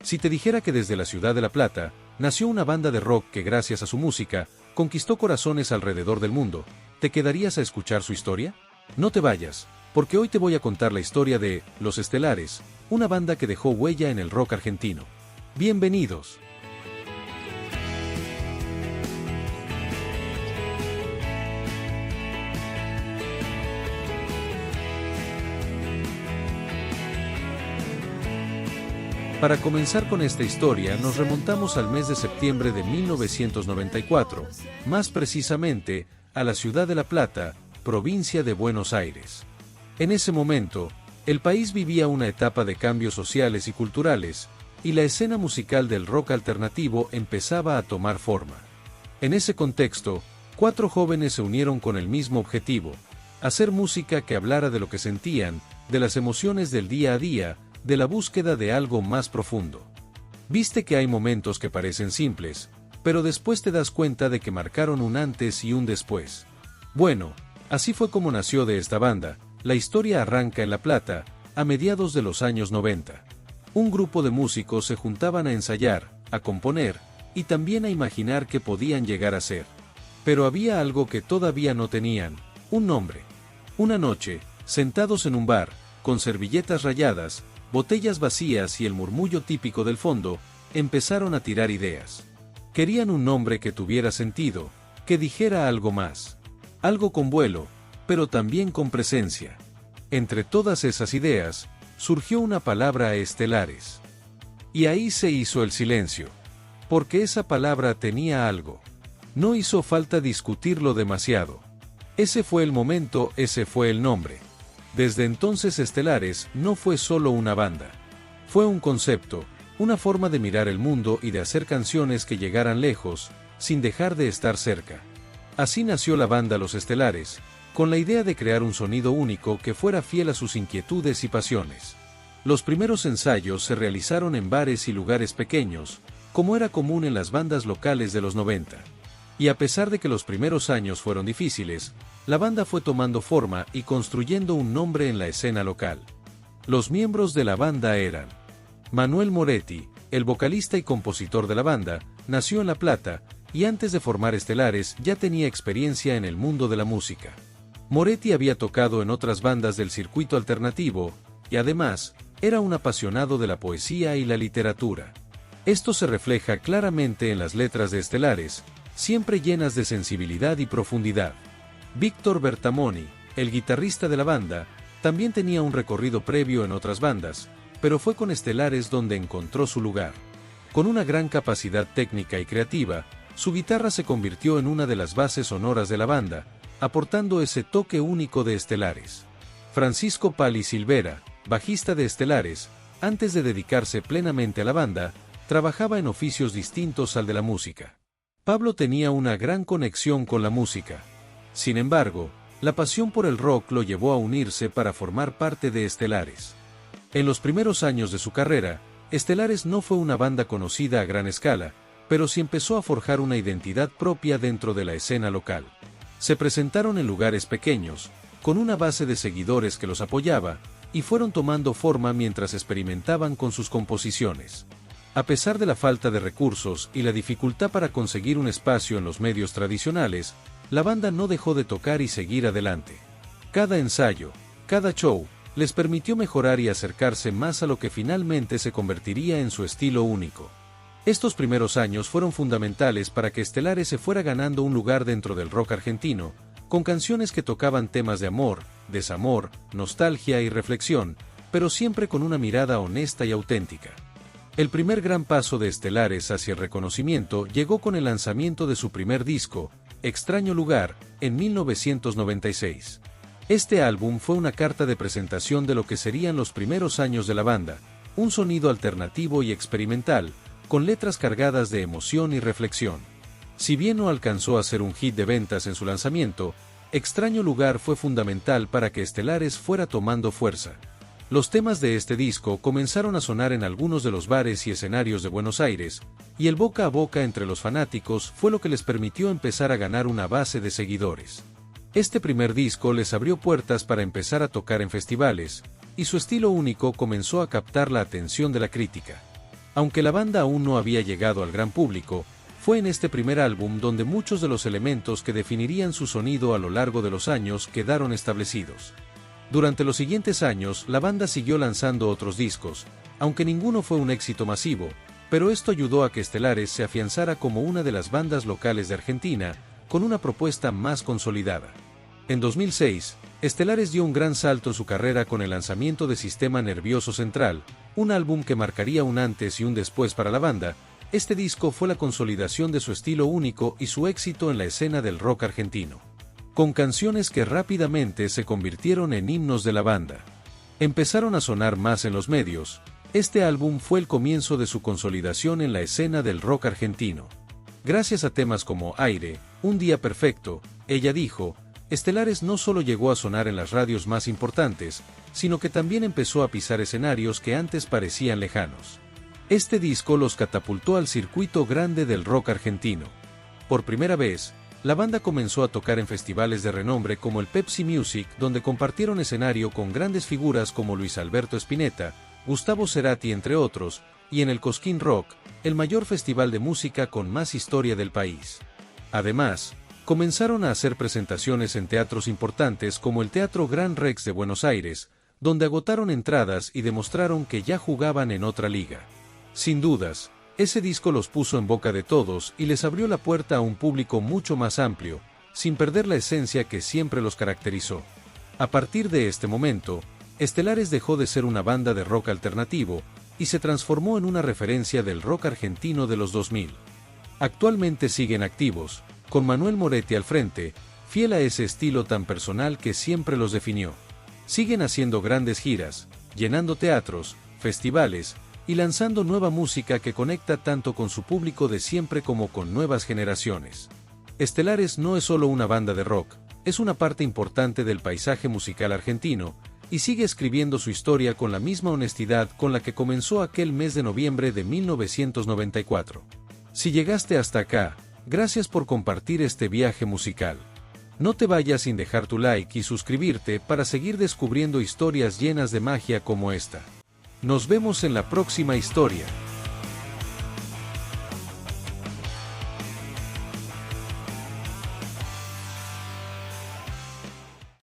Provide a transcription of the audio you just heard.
Si te dijera que desde la ciudad de La Plata, nació una banda de rock que gracias a su música, conquistó corazones alrededor del mundo, ¿te quedarías a escuchar su historia? No te vayas, porque hoy te voy a contar la historia de Los Estelares, una banda que dejó huella en el rock argentino. Bienvenidos. Para comenzar con esta historia nos remontamos al mes de septiembre de 1994, más precisamente, a la ciudad de La Plata, provincia de Buenos Aires. En ese momento, el país vivía una etapa de cambios sociales y culturales, y la escena musical del rock alternativo empezaba a tomar forma. En ese contexto, 4 jóvenes se unieron con el mismo objetivo: hacer música que hablara de lo que sentían, de las emociones del día a día, de la búsqueda de algo más profundo. Viste que hay momentos que parecen simples, pero después te das cuenta de que marcaron un antes y un después. Bueno, así fue como nació de esta banda. La historia arranca en La Plata, a mediados de los años 90. Un grupo de músicos se juntaban a ensayar, a componer, y también a imaginar qué podían llegar a ser. Pero había algo que todavía no tenían: un nombre. Una noche, sentados en un bar, con servilletas rayadas, botellas vacías y el murmullo típico del fondo, empezaron a tirar ideas. Querían un nombre que tuviera sentido, que dijera algo más. Algo con vuelo, pero también con presencia. Entre todas esas ideas, surgió una palabra: Estelares. Y ahí se hizo el silencio. Porque esa palabra tenía algo. No hizo falta discutirlo demasiado. Ese fue el momento, ese fue el nombre. Desde entonces Estelares no fue solo una banda. Fue un concepto, una forma de mirar el mundo y de hacer canciones que llegaran lejos, sin dejar de estar cerca. Así nació la banda Los Estelares, con la idea de crear un sonido único que fuera fiel a sus inquietudes y pasiones. Los primeros ensayos se realizaron en bares y lugares pequeños, como era común en las bandas locales de los 90. Y a pesar de que los primeros años fueron difíciles, la banda fue tomando forma y construyendo un nombre en la escena local. Los miembros de la banda eran: Manuel Moretti, el vocalista y compositor de la banda, nació en La Plata, y antes de formar Estelares ya tenía experiencia en el mundo de la música. Moretti había tocado en otras bandas del circuito alternativo, y además, era un apasionado de la poesía y la literatura. Esto se refleja claramente en las letras de Estelares, siempre llenas de sensibilidad y profundidad. Víctor Bertamoni, el guitarrista de la banda, también tenía un recorrido previo en otras bandas, pero fue con Estelares donde encontró su lugar. Con una gran capacidad técnica y creativa, su guitarra se convirtió en una de las bases sonoras de la banda, aportando ese toque único de Estelares. Francisco Pali Silvera, bajista de Estelares, antes de dedicarse plenamente a la banda, trabajaba en oficios distintos al de la música. Pablo tenía una gran conexión con la música. Sin embargo, la pasión por el rock lo llevó a unirse para formar parte de Estelares. En los primeros años de su carrera, Estelares no fue una banda conocida a gran escala, pero sí empezó a forjar una identidad propia dentro de la escena local. Se presentaron en lugares pequeños, con una base de seguidores que los apoyaba, y fueron tomando forma mientras experimentaban con sus composiciones. A pesar de la falta de recursos y la dificultad para conseguir un espacio en los medios tradicionales, la banda no dejó de tocar y seguir adelante. Cada ensayo, cada show, les permitió mejorar y acercarse más a lo que finalmente se convertiría en su estilo único. Estos primeros años fueron fundamentales para que Estelares se fuera ganando un lugar dentro del rock argentino, con canciones que tocaban temas de amor, desamor, nostalgia y reflexión, pero siempre con una mirada honesta y auténtica. El primer gran paso de Estelares hacia el reconocimiento llegó con el lanzamiento de su primer disco, Extraño Lugar, en 1996. Este álbum fue una carta de presentación de lo que serían los primeros años de la banda, un sonido alternativo y experimental, con letras cargadas de emoción y reflexión. Si bien no alcanzó a ser un hit de ventas en su lanzamiento, Extraño Lugar fue fundamental para que Estelares fuera tomando fuerza. Los temas de este disco comenzaron a sonar en algunos de los bares y escenarios de Buenos Aires, y el boca a boca entre los fanáticos fue lo que les permitió empezar a ganar una base de seguidores. Este primer disco les abrió puertas para empezar a tocar en festivales, y su estilo único comenzó a captar la atención de la crítica. Aunque la banda aún no había llegado al gran público, fue en este primer álbum donde muchos de los elementos que definirían su sonido a lo largo de los años quedaron establecidos. Durante los siguientes años, la banda siguió lanzando otros discos, aunque ninguno fue un éxito masivo, pero esto ayudó a que Estelares se afianzara como una de las bandas locales de Argentina, con una propuesta más consolidada. En 2006, Estelares dio un gran salto en su carrera con el lanzamiento de Sistema Nervioso Central, un álbum que marcaría un antes y un después para la banda. Este disco fue la consolidación de su estilo único y su éxito en la escena del rock argentino, con canciones que rápidamente se convirtieron en himnos de la banda. Empezaron a sonar más en los medios. Este álbum fue el comienzo de su consolidación en la escena del rock argentino. Gracias a temas como Aire, Un Día Perfecto, Ella Dijo, Estelares no solo llegó a sonar en las radios más importantes, sino que también empezó a pisar escenarios que antes parecían lejanos. Este disco los catapultó al circuito grande del rock argentino. Por primera vez, la banda comenzó a tocar en festivales de renombre como el Pepsi Music, donde compartieron escenario con grandes figuras como Luis Alberto Spinetta, Gustavo Cerati entre otros, y en el Cosquín Rock, el mayor festival de música con más historia del país. Además, comenzaron a hacer presentaciones en teatros importantes como el Teatro Gran Rex de Buenos Aires, donde agotaron entradas y demostraron que ya jugaban en otra liga. Sin dudas, ese disco los puso en boca de todos y les abrió la puerta a un público mucho más amplio, sin perder la esencia que siempre los caracterizó. A partir de este momento, Estelares dejó de ser una banda de rock alternativo y se transformó en una referencia del rock argentino de los 2000. Actualmente siguen activos, con Manuel Moretti al frente, fiel a ese estilo tan personal que siempre los definió. Siguen haciendo grandes giras, llenando teatros, festivales, y lanzando nueva música que conecta tanto con su público de siempre como con nuevas generaciones. Estelares no es solo una banda de rock, es una parte importante del paisaje musical argentino, y sigue escribiendo su historia con la misma honestidad con la que comenzó aquel mes de noviembre de 1994. Si llegaste hasta acá, gracias por compartir este viaje musical. No te vayas sin dejar tu like y suscribirte para seguir descubriendo historias llenas de magia como esta. Nos vemos en la próxima historia.